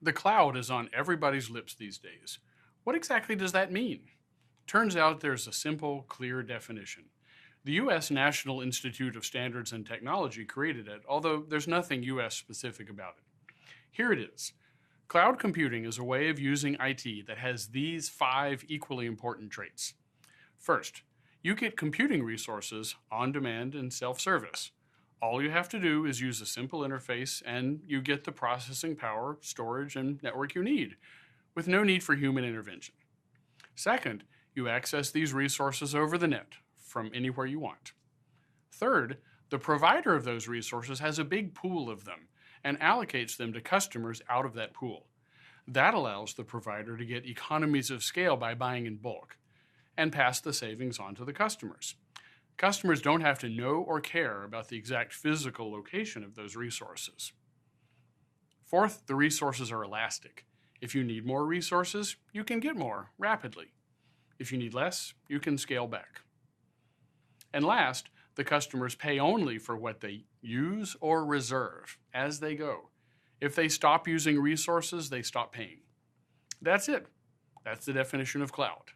The cloud is on everybody's lips these days. What exactly does that mean? Turns out there's a simple, clear definition. The US National Institute of Standards and Technology created it, although there's nothing US specific about it. Here it is. Cloud computing is a way of using IT that has these 5 equally important traits. First, you get computing resources on demand and self-service. All you have to do is use a simple interface and you get the processing power, storage, and network you need, with no need for human intervention. Second, you access these resources over the net from anywhere you want. Third, the provider of those resources has a big pool of them and allocates them to customers out of that pool. That allows the provider to get economies of scale by buying in bulk and pass the savings on to the customers. Customers don't have to know or care about the exact physical location of those resources. Fourth, the resources are elastic. If you need more resources, you can get more rapidly. If you need less, you can scale back. And last, the customers pay only for what they use or reserve as they go. If they stop using resources, they stop paying. That's it. That's the definition of cloud.